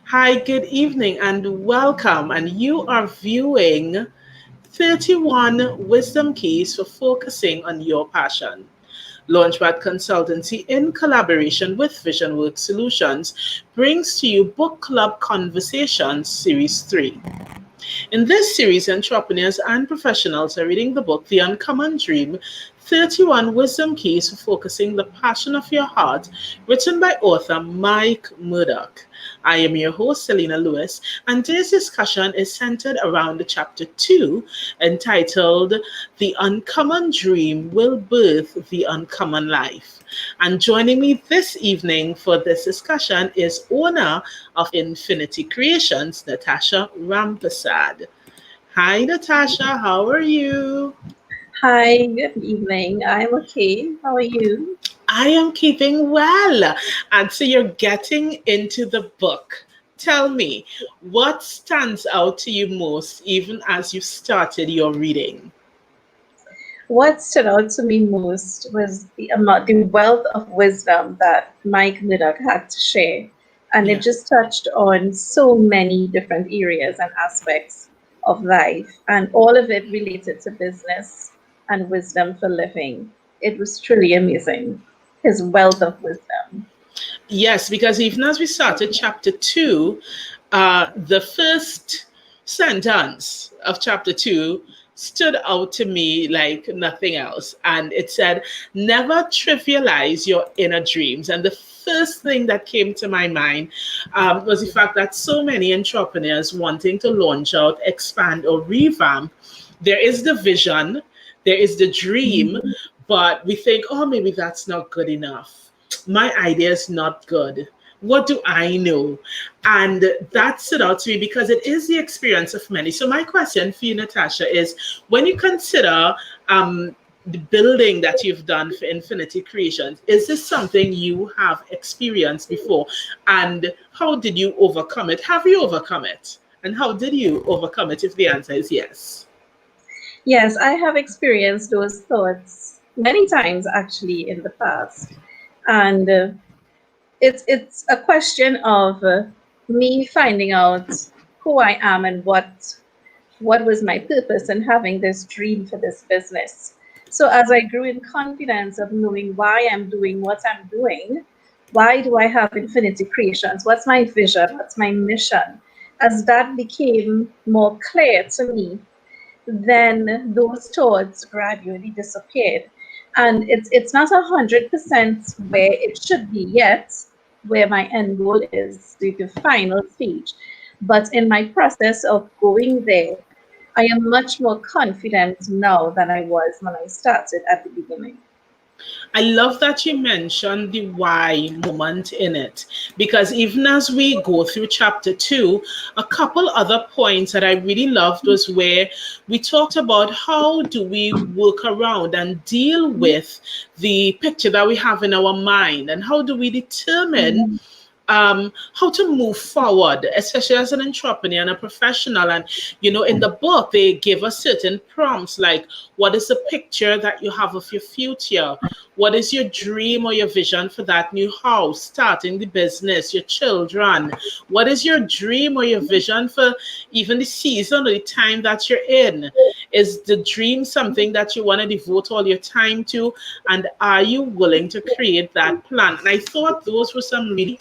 Hi, good evening and welcome. And you are viewing 31 Wisdom Keys for Focusing on Your Passion. LaunchPad Consultancy, in collaboration with VisionWorks Solutions, brings to you Book Club Conversations Series 3. In this series, entrepreneurs and professionals are reading the book The Uncommon Dream 31 Wisdom Keys for Focusing the Passion of Your Heart, written by author Mike Murdoch. I am your host, Alina Lewis, and today's discussion is centered around chapter 2, entitled The Uncommon Dream Will Birth the Uncommon Life. And joining me this evening for this discussion is owner of Infinity Creations, Natasha Rampasad. Hi, Natasha. How are you? Hi, good evening. I'm okay. How are you? I am keeping well. And so you're getting into the book. Tell me, what stands out to you most, even as you started your reading? What stood out to me most was the wealth of wisdom that Mike Murdoch had to share. And it Yeah. just touched on so many different areas and aspects of life, and all of it related to business and wisdom for living. It was truly amazing, his wealth of wisdom. Yes, because even as we started chapter 2, the first sentence of chapter 2 stood out to me like nothing else. And it said, never trivialize your inner dreams. And the first thing that came to my mind was the fact that so many entrepreneurs wanting to launch out, expand, or revamp, there is the vision, there is the dream, but we think, oh, maybe that's not good enough. My idea is not good. What do I know? And that stood out to me because it is the experience of many. So, my question for you, Natasha, is when you consider the building that you've done for Infinity Creations, is this something you have experienced before? And how did you overcome it? Have you overcome it? And how did you overcome it if the answer is yes? Yes, I have experienced those thoughts many times actually in the past. And it's a question of me finding out who I am and what was my purpose in having this dream for this business. So as I grew in confidence of knowing why I'm doing what I'm doing, why do I have Infinity Creations? What's my vision? What's my mission? As that became more clear to me, then those thoughts gradually disappeared. And it's not 100% where it should be yet, where my end goal is, the final stage. But in my process of going there, I am much more confident now than I was when I started at the beginning. I love that you mentioned the why moment in it because even as we go through chapter 2, a couple other points that I really loved was where we talked about how do we work around and deal with the picture that we have in our mind and how do we determine how to move forward, especially as an entrepreneur and a professional. And, in the book, they give us certain prompts like, what is the picture that you have of your future? What is your dream or your vision for that new house, starting the business, your children? What is your dream or your vision for even the season or the time that you're in? Is the dream something that you want to devote all your time to? And are you willing to create that plan? And I thought those were some really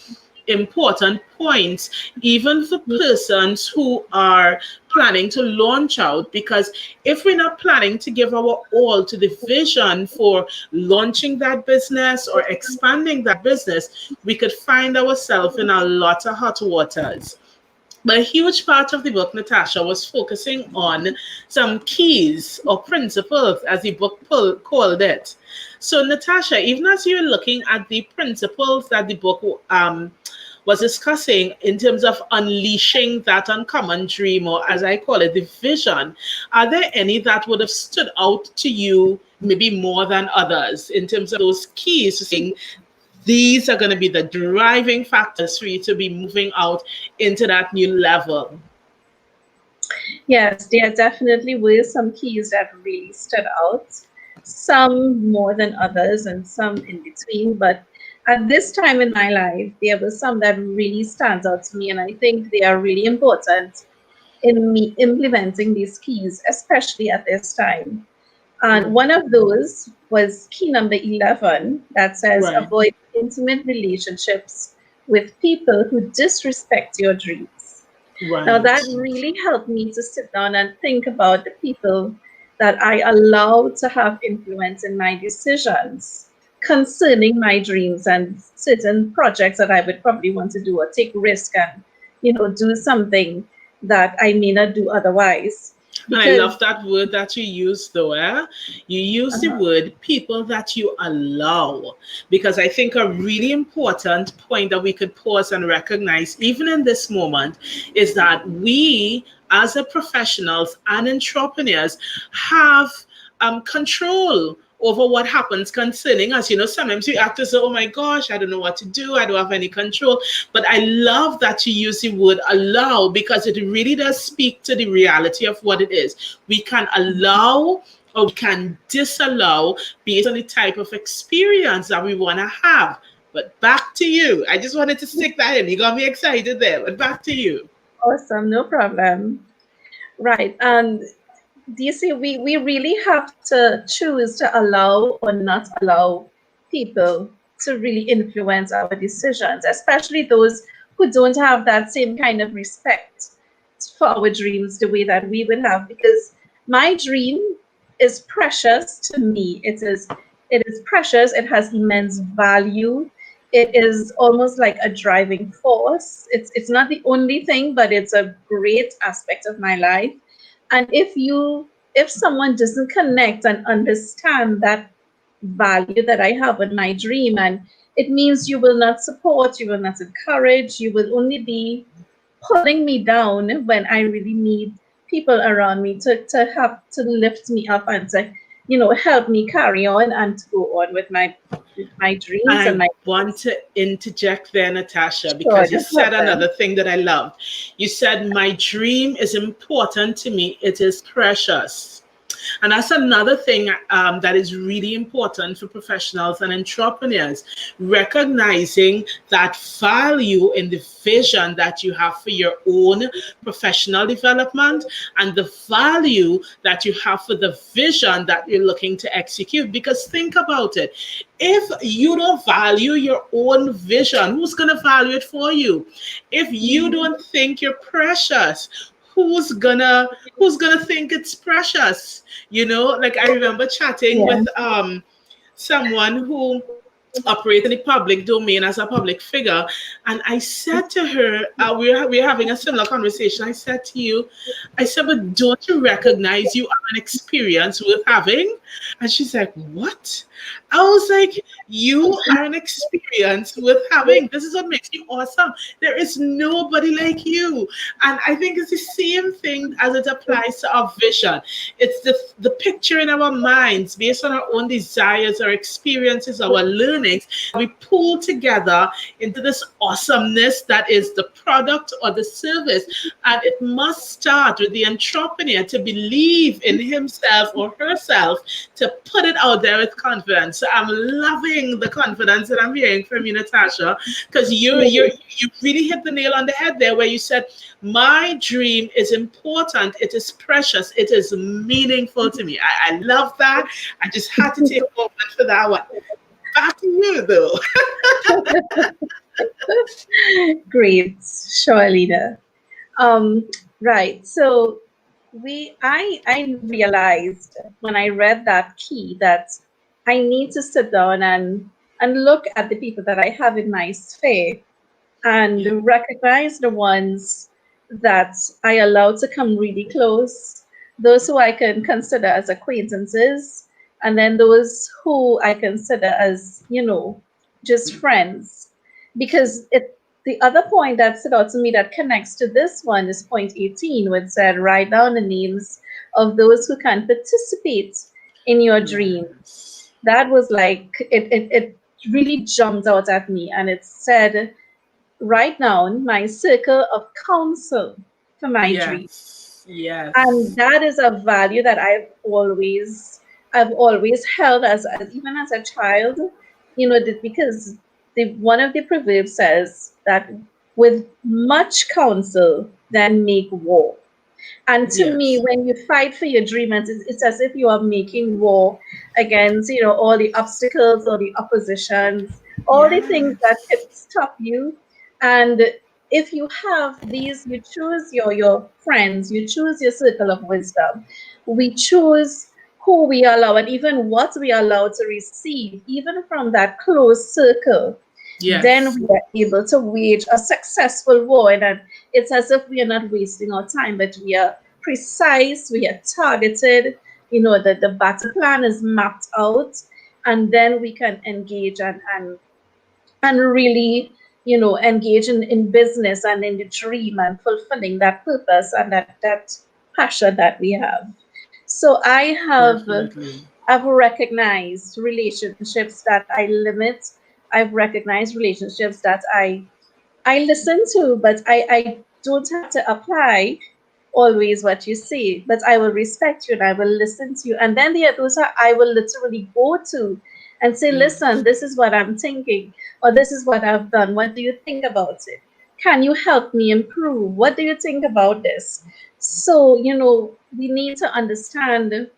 important points, even for persons who are planning to launch out. Because if we're not planning to give our all to the vision for launching that business or expanding that business, we could find ourselves in a lot of hot waters. But a huge part of the book, Natasha, was focusing on some keys or principles, as the book called it. So, Natasha, even as you're looking at the principles that the book was discussing in terms of unleashing that uncommon dream, or as I call it, the vision, are there any that would have stood out to you, maybe more than others, in terms of those keys to saying, these are going to be the driving factors for you to be moving out into that new level? Yes, there definitely were some keys that really stood out, some more than others and some in between. But at this time in my life, there were some that really stands out to me, and I think they are really important in me implementing these keys, especially at this time. And Right. one of those was key number 11 that says Right. avoid intimate relationships with people who disrespect your dreams. Now, that Right. really helped me to sit down and think about the people that I allow to have influence in my decisions concerning my dreams and certain projects that I would probably want to do or take risk and, do something that I may not do otherwise. And I Because love that word that you use, though. You use the word people that you allow, because I think a really important point that we could pause and recognize, even in this moment, is that we, as a professionals and entrepreneurs, have control over what happens concerning us. Sometimes we act as though, oh my gosh, I don't know what to do. I don't have any control. But I love that you use the word allow, because it really does speak to the reality of what it is. We can allow or we can disallow based on the type of experience that we want to have. But back to you. I just wanted to stick that in. You got me excited there, but back to you. awesome, no problem. Right. And do you see, we really have to choose to allow or not allow people to really influence our decisions, especially those who don't have that same kind of respect for our dreams the way that we would have. Because my dream is precious to me. It is precious. It has immense value. It is almost like a driving force. It's not the only thing, but it's a great aspect of my life. And if someone doesn't connect and understand that value that I have in my dream, and it means you will not support, you will not encourage, you will only be pulling me down when I really need people around me to have to lift me up and to, help me carry on and to go on with my dreams and I my want to interject there, Natasha, sure, because you no said problem. another thing that I loved. You said, my dream is important to me, it is precious. And that's another thing that is really important for professionals and entrepreneurs, recognizing that value in the vision that you have for your own professional development and the value that you have for the vision that you're looking to execute. Because think about it. If you don't value your own vision, who's going to value it for you? If you don't think you're precious, who's gonna think it's precious? Like, I remember chatting Yeah. with someone who operate in the public domain as a public figure. And I said to her, we're having a similar conversation. I said to you, I said, but don't you recognize you are an experience worth having? And she's like, what? I was like, you are an experience worth having. This is what makes you awesome. There is nobody like you. And I think it's the same thing as it applies to our vision. It's the picture in our minds based on our own desires, our experiences, our learnings. We pull together into this awesomeness that is the product or the service. And it must start with the entrepreneur to believe in himself or herself, to put it out there with confidence. So I'm loving the confidence that I'm hearing from you, Natasha, because you really hit the nail on the head there, where you said, my dream is important, it is precious, it is meaningful to me. I love that. I just had to take a moment for that one. Back to you, though. Great, sure, leader. Um, right. So I realized when I read that key that I need to sit down and look at the people that I have in my sphere and Yeah. recognize the ones that I allow to come really close, those who I can consider as acquaintances, and then those who I consider as, just friends. Because the other point that stood out to me that connects to this one is point 18, which said, write down the names of those who can participate in your dream. Yes. That was like, it really jumped out at me. And it said, write down my circle of counsel for my dream. Yes. And Yes. that is a value that I've always held as even as a child, because one of the proverbs says that with much counsel, then make war. And to me, Yes. when you fight for your dream, it's as if you are making war against, all the obstacles or the oppositions, all the things that Yes. could stop you. And if you have these, you choose your friends, you choose your circle of wisdom. We choose who we allow and even what we allow to receive, even from that close circle, then Yes. we are able to wage a successful war. And it's as if we are not wasting our time, but we are precise, we are targeted, that the battle plan is mapped out, and then we can engage and really, engage in business and in the dream and fulfilling that purpose and that passion that we have. So Definitely. I've recognized relationships that I limit. I've recognized relationships that I listen to, but I don't have to apply always what you say, but I will respect you and I will listen to you. And then there are those I will literally go to and say, listen, Yes. this is what I'm thinking, or this is what I've done. What do you think about it? Can you help me improve? What do you think about this? So, we need to understand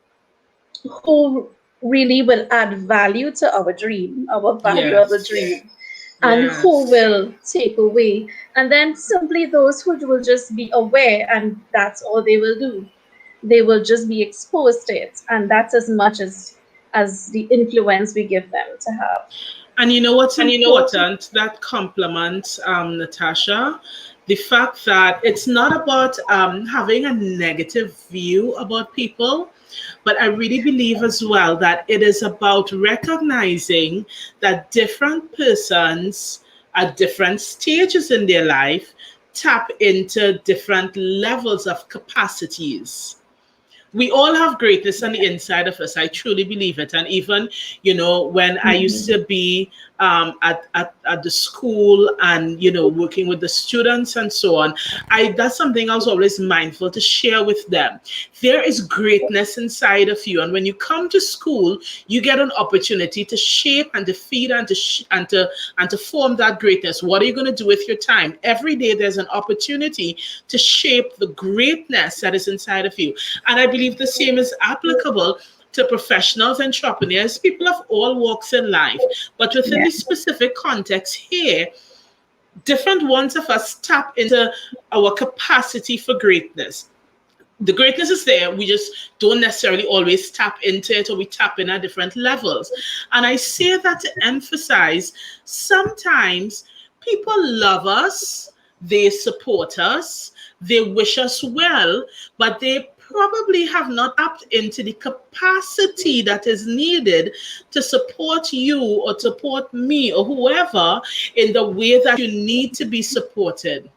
who really will add value to our dream, our valuable Yes. dream, and who Yes. will take away. And then simply those who will just be aware, and that's all they will do. They will just be exposed to it, and that's as much as the influence we give them to have. And you know what's important? That complements Natasha. The fact that it's not about having a negative view about people, but I really believe as well that it is about recognizing that different persons at different stages in their life tap into different levels of capacities. We all have greatness on the inside of us. I truly believe it. And even, when I used Mhm. to be at the school and, working with the students and so on, that's something I was always mindful to share with them. There is greatness inside of you. And when you come to school, you get an opportunity to shape and to feed and to form that greatness. What are you going to do with your time? Every day there's an opportunity to shape the greatness that is inside of you. And I believe the same is applicable to professionals, entrepreneurs, people of all walks in life. But within Yeah. this specific context here, different ones of us tap into our capacity for greatness. The greatness is there. We just don't necessarily always tap into it, or we tap in at different levels. And I say that to emphasize sometimes people love us, they support us, they wish us well, but they probably have not tapped into the capacity that is needed to support you or support me or whoever in the way that you need to be supported.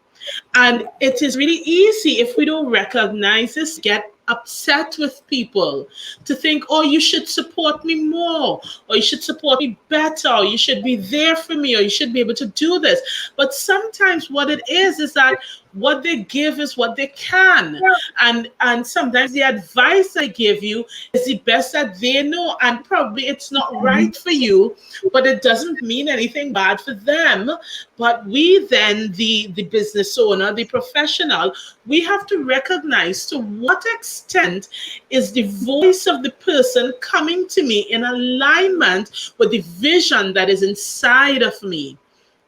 And it is really easy if we don't recognize this, get upset with people, to think, oh, you should support me more, or you should support me better, or you should be there for me, or you should be able to do this. But sometimes what it is that what they give is what they can. And sometimes the advice they give you is the best that they know. And probably it's not right for you, but it doesn't mean anything bad for them. But we then, the business owner, the professional, we have to recognize to what extent is the voice of the person coming to me in alignment with the vision that is inside of me.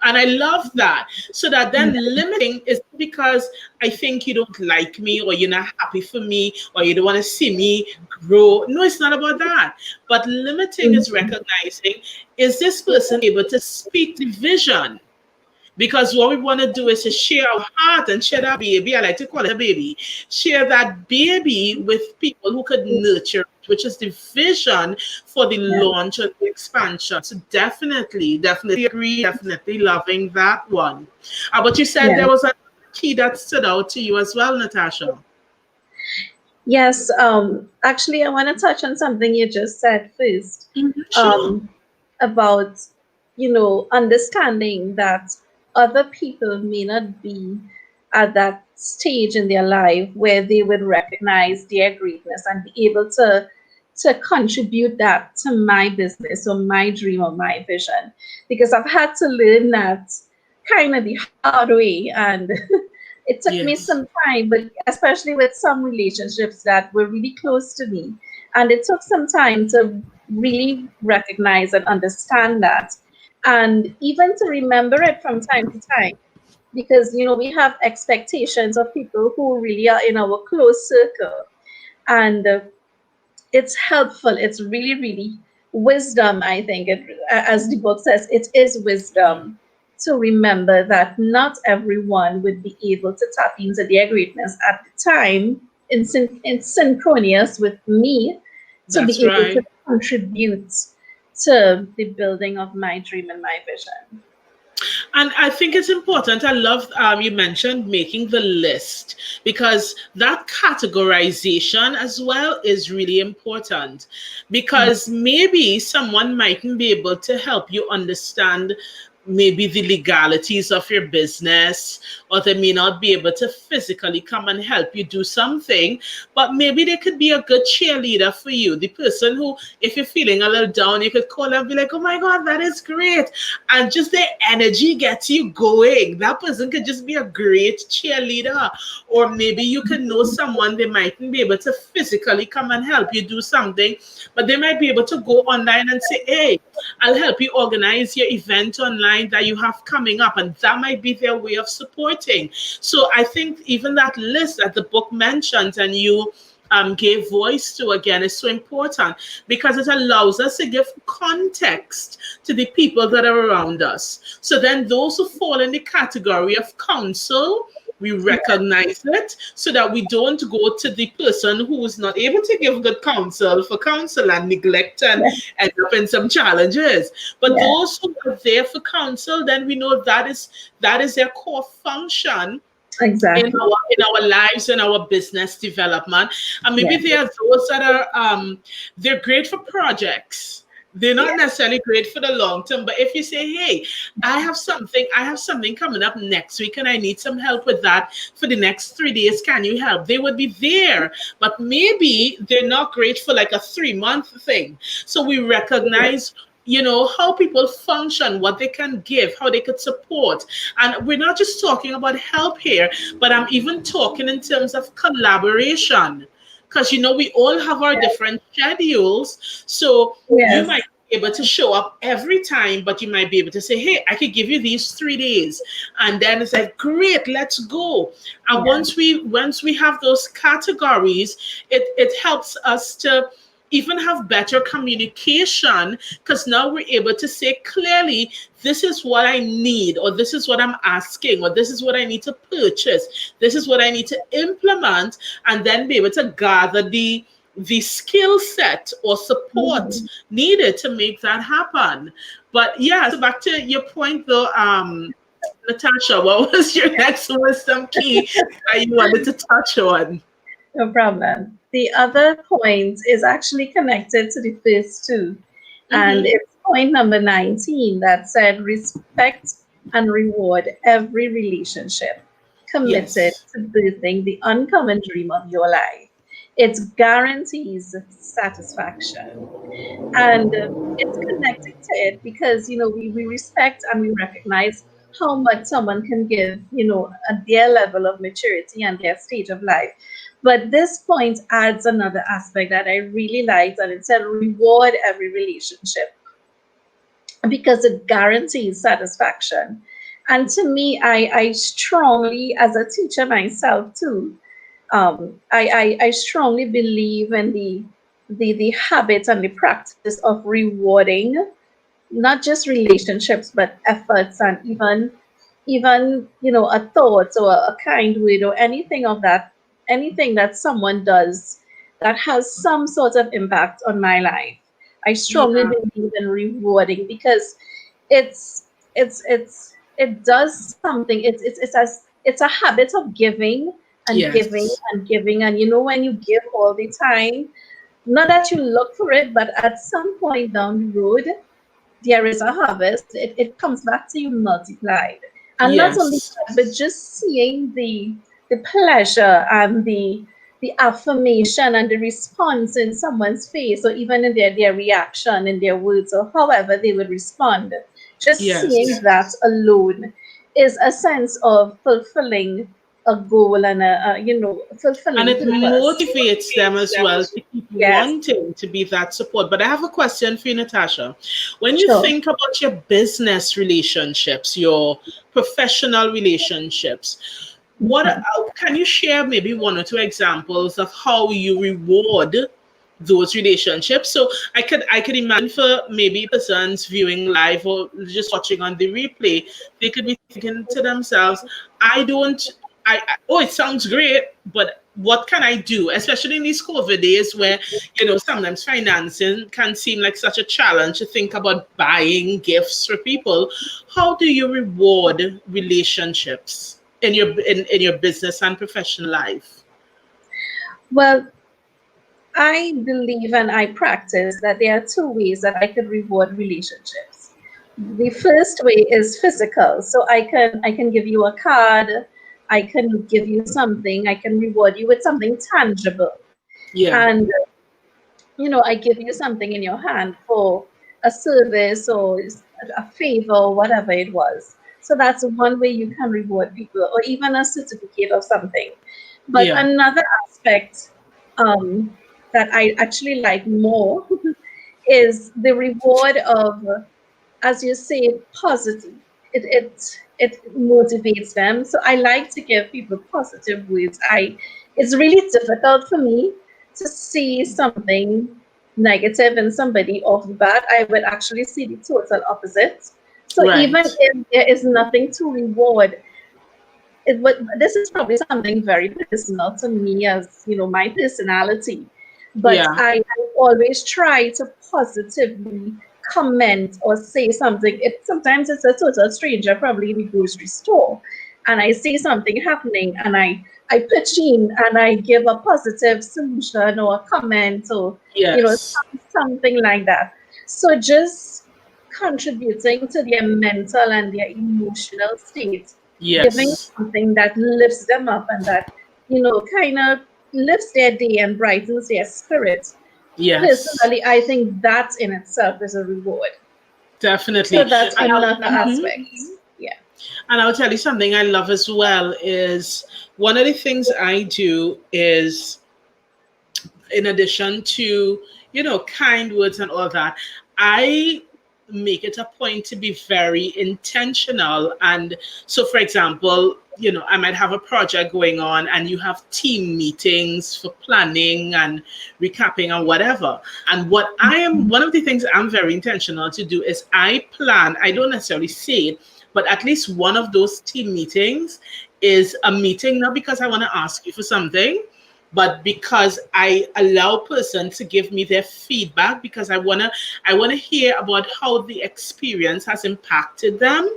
And I love that. So that then limiting is because I think you don't like me, or you're not happy for me, or you don't want to see me grow. No, it's not about that. But limiting is Mhm. recognizing, is this person able to speak the vision? Because what we want to do is to share our heart and share that baby. I like to call it a baby. Share that baby with people who could nurture it, which is the vision for the launch and the expansion. So definitely agree, definitely loving that one. But you said Yeah. there was a key that stood out to you as well, Natasha. Yes. Actually, I want to touch on something you just said first, Sure. um, about, understanding that other people may not be at that stage in their life where they would recognize their greatness and be able to to contribute that to my business or my dream or my vision, because I've had to learn that kind of the hard way, and it took me some Yes. time, but especially with some relationships that were really close to me, and it took some time to really recognize and understand that, and even to remember it from time to time, because we have expectations of people who really are in our close circle, and it's helpful. It's really, really wisdom. I think as the book says, it is wisdom to remember that not everyone would be able to tap into their greatness at the time in synchronous with me to That's be able to right. contribute to the building of my dream and my vision. And I think it's important. I love you mentioned making the list, because that categorization as well is really important. Because maybe someone mightn't be able to help you understand maybe the legalities of your business, or they may not be able to physically come and help you do something, but maybe they could be a good cheerleader for you. The person who, if you're feeling a little down, you could call and be like, oh my God, that is great. And just their energy gets you going. That person could just be a great cheerleader. Or maybe you could know someone, they mightn't be able to physically come and help you do something, but they might be able to go online and say, hey, I'll help you organize your event online that you have coming up. And that might be their way of supporting. So I think even that list that the book mentions and you gave voice to again is so important, because it allows us to give context to the people that are around us. So then those who fall in the category of counsel, we recognize it so that we don't go to the person who is not able to give good counsel for counsel and neglect and Yeah, end up in some challenges. But yeah, those who are there for counsel, then we know that is their core function exactly. in our lives and our business development. And maybe Yeah, there are those that are they're great for projects. They're not yeah, necessarily great for the long term, but if you say, hey, I have something coming up next week and I need some help with that for the next 3 days, can you help? They would be there, but maybe they're not great for like a 3 month thing. So we recognize, how people function, what they can give, how they could support. And we're not just talking about help here, but I'm even talking in terms of collaboration, because we all have our different schedules. So you yes, might be able to show up every time, but you might be able to say, hey, I could give you these 3 days. And then it's like, great, let's go. And yeah, once we have those categories, it helps us to even have better communication, because now we're able to say clearly, this is what I need, or this is what I'm asking, or this is what I need to purchase, this is what I need to implement, and then be able to gather the skill set or support mhm. needed to make that happen. But yeah, so back to your point though, Natasha, what was your next wisdom key that you wanted to touch on? No problem. The other point is actually connected to the first two. And Mm-hmm. it's point number 19 that said, respect and reward every relationship committed Yes. to birthing the uncommon dream of your life. It guarantees satisfaction. And it's connected to it because we respect and we recognize how much someone can give at their level of maturity and their stage of life. But this point adds another aspect that I really liked, and it said reward every relationship because it guarantees satisfaction. And to me, I strongly, as a teacher myself too, I strongly believe in the habit and the practice of rewarding not just relationships but efforts, and even a thought or a kind word or anything that someone does that has some sort of impact on my life. I strongly Yeah. believe in rewarding because it does something. It's a habit of giving and giving Yes. and giving, and when you give all the time, not that you look for it, but at some point down the road, there is a harvest. It comes back to you multiplied. And not only Yes. that, but just seeing the pleasure and the affirmation and the response in someone's face, or even in their reaction, in their words, or however they would respond. Just seeing Yes. that alone is a sense of fulfilling a goal and a And fulfilling it purpose. motivates them as well to keep Yes, wanting to be that support. But I have a question for you, Natasha. When you sure. think about your business relationships, your professional relationships, can you share maybe one or two examples of how you reward those relationships? So I could imagine for maybe persons viewing live or just watching on the replay, they could be thinking to themselves, I don't oh, it sounds great, but what can I do? Especially in these COVID days where, sometimes financing can seem like such a challenge to think about buying gifts for people. How do you reward relationships in your business and professional life? Well, I believe and I practice that there are two ways that I could reward relationships. The first way is physical. So I can give you a card, I can give you something, I can reward you with something tangible. Yeah, And I give you something in your hand for a service or a favor or whatever it was. So that's one way you can reward people, or even a certificate of something. But yeah, another aspect um, that I actually like more is the reward of, as you say, positive. It motivates them. So I like to give people positive words. It's really difficult for me to see something negative in somebody off the bat. I would actually see the total opposite. So even right. if there is nothing to reward, this is probably something very personal to me, as my personality. But Yeah, I always try to positively comment or say something. Sometimes it's a total stranger, probably in the grocery store, and I see something happening, and I pitch in and I give a positive solution or a comment, or yes, something like that. So just contributing to their mental and their emotional state, giving yes, something that lifts them up and that, kind of lifts their day and brightens their spirit. yes, Personally, I think that in itself is a reward. So definitely. that's another Mhm. aspect. Yeah. And I'll tell you something I love as well is one of the things I do is, in addition to, kind words and all that, I make it a point to be very intentional. And so, for example, I might have a project going on and you have team meetings for planning and recapping and whatever. And one of the things I'm very intentional to do is I plan, I don't necessarily say it, but at least one of those team meetings is a meeting, not because I want to ask you for something, but because I allow person to give me their feedback, because I wanna hear about how the experience has impacted them.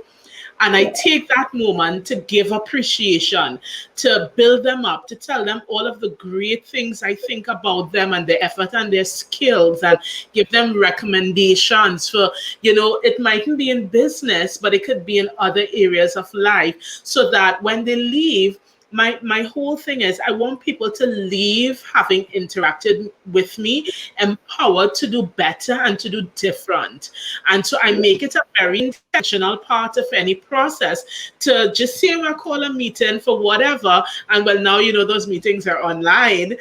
And I Yeah. take that moment to give appreciation, to build them up, to tell them all of the great things I think about them and their effort and their skills, and give them recommendations for, it mightn't be in business, but it could be in other areas of life, so that when they leave, my whole thing is I want people to leave having interacted with me empowered to do better and to do different. And so I make it a very intentional part of any process to just say we'll call a meeting for whatever. And well, now those meetings are online.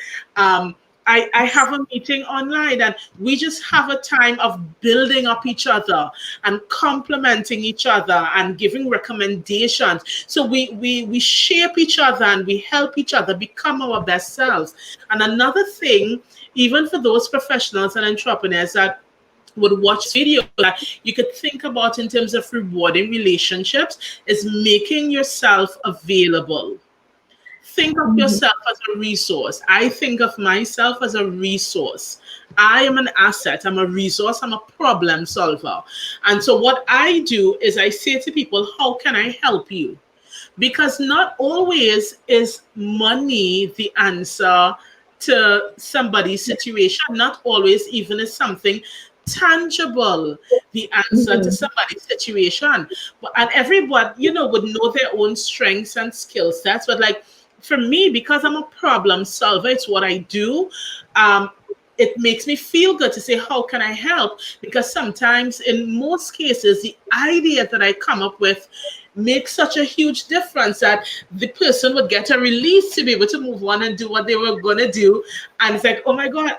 I have a meeting online and we just have a time of building up each other and complimenting each other and giving recommendations. So we shape each other and we help each other become our best selves. And another thing, even for those professionals and entrepreneurs that would watch video, that you could think about in terms of rewarding relationships, is making yourself available. Think of Mhm. yourself as a resource. I think of myself as a resource. I am an asset. I'm a resource. I'm a problem solver. And so what I do is I say to people, how can I help you? Because not always is money the answer to somebody's situation. Not always even is something tangible the answer to Mhm. somebody's situation. And everybody, would know their own strengths and skill sets. But like, for me, because I'm a problem solver, it's what I do. Um, it makes me feel good to say, how can I help? Because sometimes, in most cases, the idea that I come up with makes such a huge difference that the person would get a release to be able to move on and do what they were going to do. And it's like, oh my God,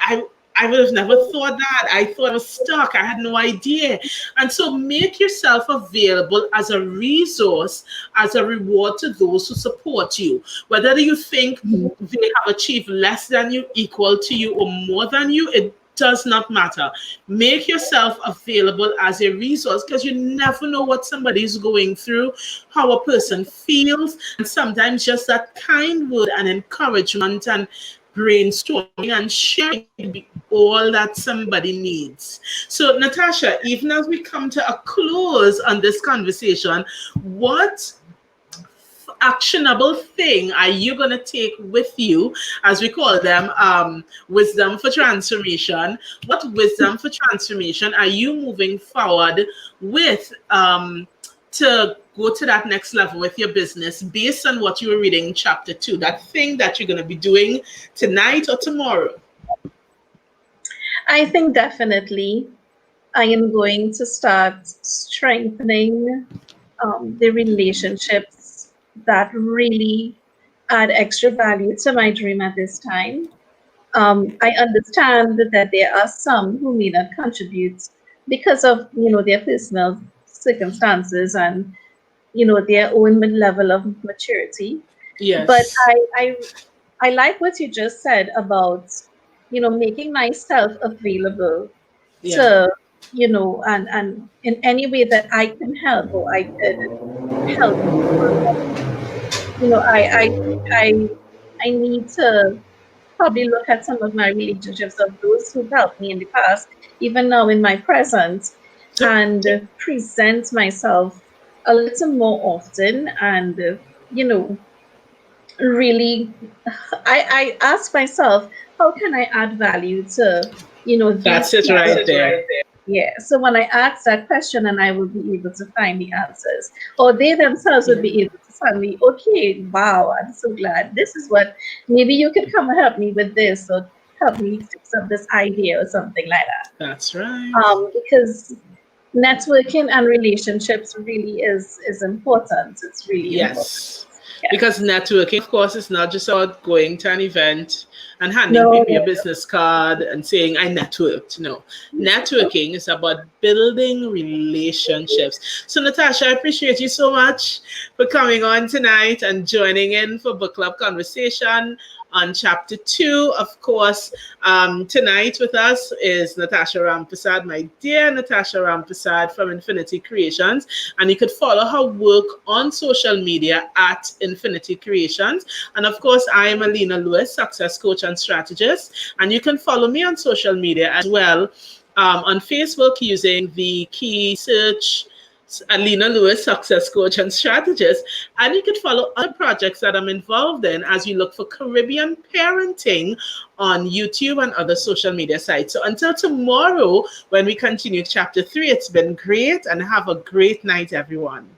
I would have never thought that. I thought I was stuck. I had no idea. And so make yourself available as a resource, as a reward to those who support you. Whether you think they have achieved less than you, equal to you, or more than you, it does not matter. Make yourself available as a resource, because you never know what somebody's going through, how a person feels, and sometimes just that kind word and encouragement and brainstorming and sharing be all that somebody needs. So, Natasha, even as we come to a close on this conversation, what actionable thing are you going to take with you, as we call them, wisdom for transformation? What wisdom for transformation are you moving forward with, to go to that next level with your business, based on what you were reading in chapter 2, that thing that you're going to be doing tonight or tomorrow? I think definitely I am going to start strengthening the relationships that really add extra value to my dream at this time. I understand that there are some who may not contribute because of their personal circumstances and their own level of maturity. But Yes. I like what you just said about making myself available Yeah. to and in any way that I can help or I could help people. I think I need to probably look at some of my relationships of those who helped me in the past, even now in my present, and present myself a little more often and really I ask myself, how can I add value to these That's it people? right there. Yeah, so when I ask that question, and I will be able to find the answers, or they themselves would be able to tell me, okay, wow, I'm so glad. This is what, maybe you could come and help me with this, or help me fix up this idea, or something like that. That's right. Because networking and relationships really is important. It's really important. Yes. Yeah. Because networking, of course, is not just about going to an event and handing No, people your business card and saying, I networked. No. Networking is about building relationships. So, Natasha, I appreciate you so much for coming on tonight and joining in for Book Club Conversation on chapter 2. Of course, tonight with us is Natasha Rampasad, my dear Natasha Rampasad from Infinity Creations. And you could follow her work on social media at Infinity Creations. And of course, I am Alina Lewis, success coach and strategist. And you can follow me on social media as well, on Facebook using the key search Alina Lewis, success coach and strategist. And you can follow other projects that I'm involved in as you look for Caribbean parenting on YouTube and other social media sites. So until tomorrow, when we continue chapter 3, it's been great, and have a great night, everyone.